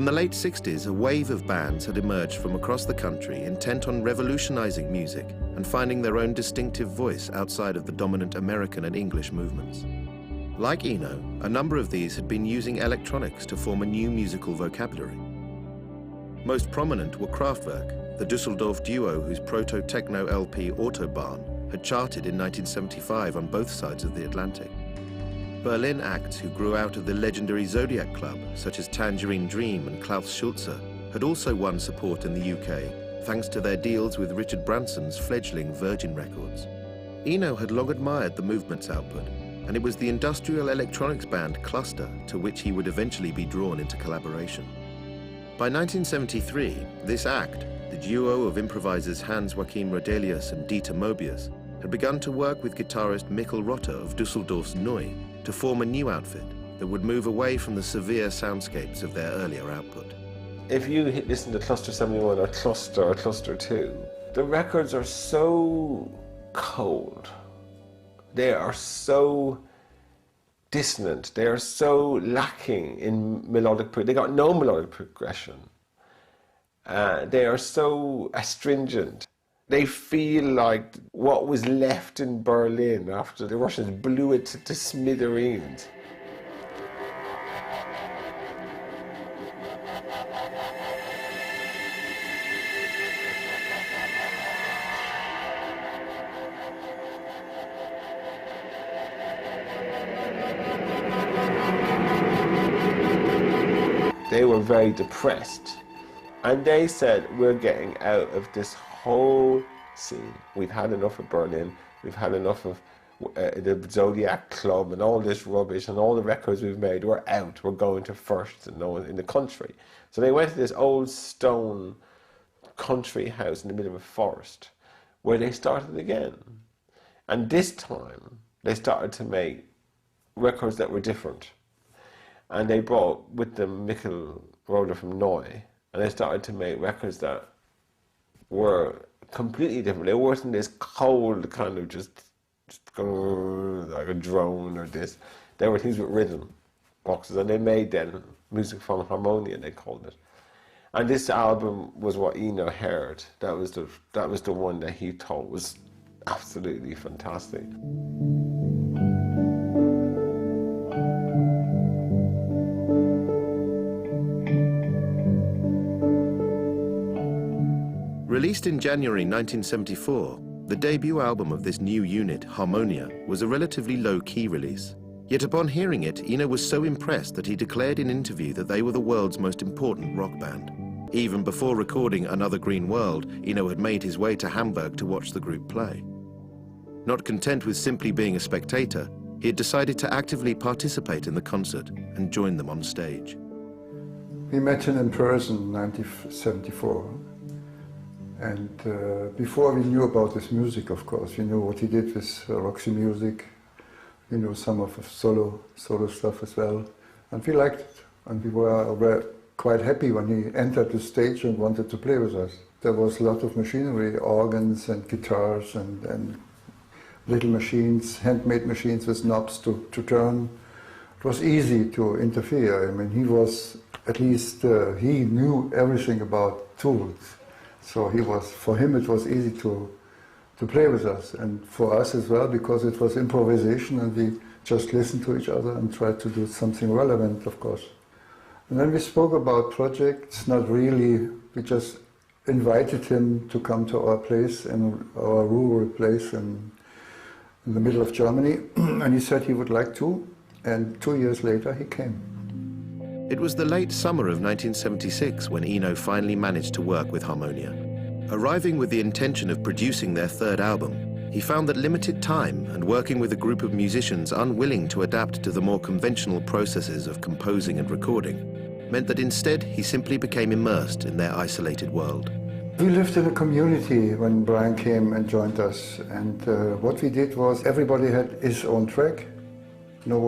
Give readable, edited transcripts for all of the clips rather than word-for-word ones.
In the late 60s, a wave of bands had emerged from across the country intent on revolutionizing music and finding their own distinctive voice outside of the dominant American and English movements. Like Eno, a number of these had been using electronics to form a new musical vocabulary. Most prominent were Kraftwerk, the Düsseldorf duo whose proto-techno LP Autobahn had charted in 1975 on both sides of the Atlantic. Berlin acts who grew out of the legendary Zodiac Club, such as Tangerine Dream and Klaus Schulze, had also won support in the UK, thanks to their deals with Richard Branson's fledgling Virgin Records. Eno had long admired the movement's output, and it was the industrial electronics band Cluster to which he would eventually be drawn into collaboration. By 1973, this act, the duo of improvisers Hans-Joachim Rodelius and Dieter Mobius, had begun to work with guitarist Mikkel Rotter of Düsseldorf's Neu to form a new outfit that would move away from the severe soundscapes of their earlier output. If you listen to Cluster 71 or Cluster 2, the records are so cold. They are so dissonant. They are so lacking in melodic progression. They got no melodic progression. They are so astringent. They feel like what was left in Berlin after the Russians blew it to smithereens. They were very depressed, and they said, we're getting out of this whole scene. We've had enough of Berlin, we've had enough of the Zodiac Club and all this rubbish and all the records we've made. We're out, we're going to First in the country. So they went to this old stone country house in the middle of a forest where they started again. And this time they started to make records that were different. And they brought with them Mikkel Roder from Neu, and they started to make records that were completely different. They wasn't this cold kind of just like a drone or this. They were things with rhythm boxes, and they made then music from Harmonia, they called it. And this album was what Eno heard. That was the one that he thought was absolutely fantastic. Released in January 1974, the debut album of this new unit, Harmonia, was a relatively low-key release. Yet upon hearing it, Eno was so impressed that he declared in an interview that they were the world's most important rock band. Even before recording Another Green World, Eno had made his way to Hamburg to watch the group play. Not content with simply being a spectator, he had decided to actively participate in the concert and join them on stage. We met him in person in 1974. And before we knew about his music, of course, we knew what he did with Roxy Music. We knew some of his solo stuff as well. And we liked it. And we were quite happy when he entered the stage and wanted to play with us. There was a lot of machinery, organs and guitars and little machines, handmade machines with knobs to turn. It was easy to interfere. I mean, he was, at least he knew everything about tools. So for him it was easy to play with us, and for us as well, because it was improvisation and we just listened to each other and tried to do something relevant, of course. And then we spoke about projects, not really, we just invited him to come to our place, in our rural place in the middle of Germany, and he said he would like to, and 2 years later he came. It was the late summer of 1976 when Eno finally managed to work with Harmonia. Arriving with the intention of producing their third album, he found that limited time and working with a group of musicians unwilling to adapt to the more conventional processes of composing and recording meant that instead he simply became immersed in their isolated world. We lived in a community when Brian came and joined us, and what we did was everybody had his own track. There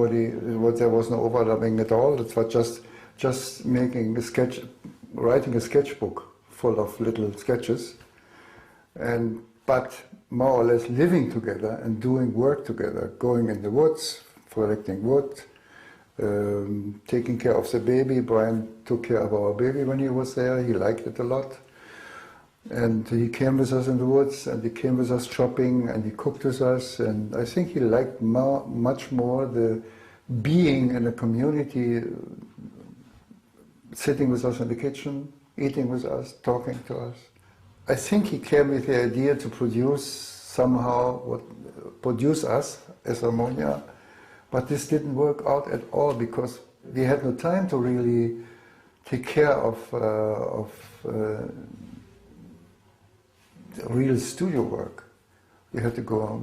was no overlapping at all. It was just making a sketch, writing a sketchbook full of little sketches, but more or less living together and doing work together, going in the woods, collecting wood, taking care of the baby. Brian took care of our baby when he was there. He liked it a lot. And he came with us in the woods, and he came with us shopping, and he cooked with us. And I think he liked much more the being in a community, sitting with us in the kitchen, eating with us, talking to us. I think he came with the idea to produce us as Harmonia, but this didn't work out at all because we had no time to really take care of real studio work. We had to go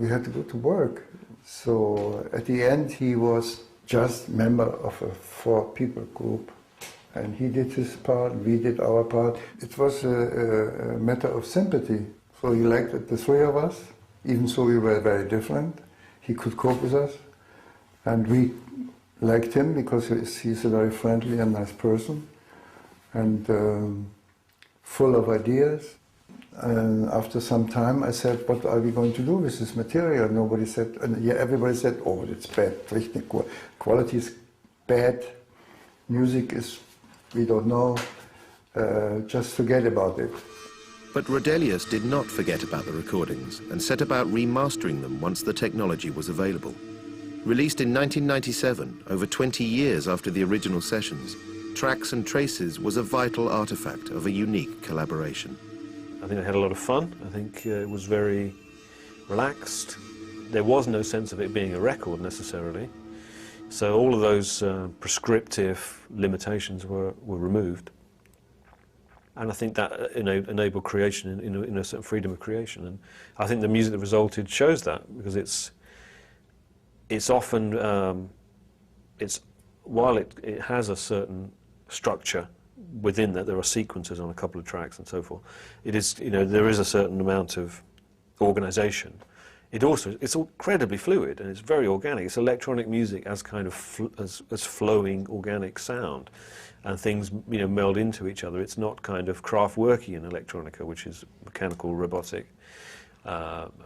to work. So at the end, he was just member of a 4-people group, and he did his part, we did our part. It was a matter of sympathy. So he liked the 3 of us, even though we were very different. He could cope with us, and we liked him because he's a very friendly and nice person, and full of ideas. And after some time I said, what are we going to do with this material? Nobody said, and yeah, everybody said, oh, it's bad, technique, quality is bad, music is, we don't know, just forget about it. But Rodelius did not forget about the recordings and set about remastering them once the technology was available. Released in 1997, over 20 years after the original sessions, Tracks and Traces was a vital artifact of a unique collaboration. I think I had a lot of fun. I think it was very relaxed. There was no sense of it being a record necessarily. So all of those prescriptive limitations were removed. And I think that enabled creation in a certain freedom of creation. And I think the music that resulted shows that, because it's often, while it has a certain structure within that, there are sequences on a couple of tracks and so forth. It is, there is a certain amount of organisation. It's incredibly fluid and it's very organic. It's electronic music as kind of as flowing organic sound, and things meld into each other. It's not kind of Kraftwerkian electronica, which is mechanical, robotic,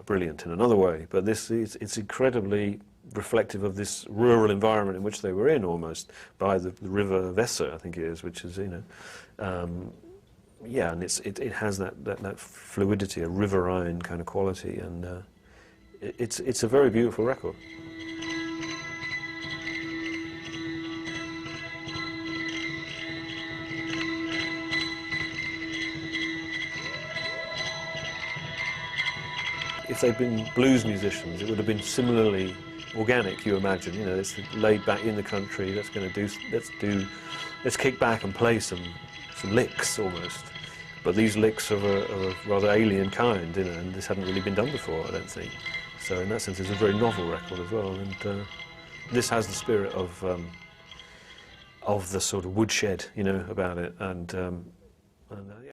brilliant in another way. But it's incredibly reflective of this rural environment in which they were in, almost, by the river Weser, I think it is, which is, yeah, and it has that fluidity, a riverine kind of quality, and it's a very beautiful record. If they'd been blues musicians, it would have been similarly organic, you imagine. It's laid back in the country. Let's kick back and play some licks almost. But these licks are of a rather alien kind, and this hadn't really been done before, I don't think. So in that sense, it's a very novel record as well. And this has the spirit of the sort of woodshed, about it, and yeah.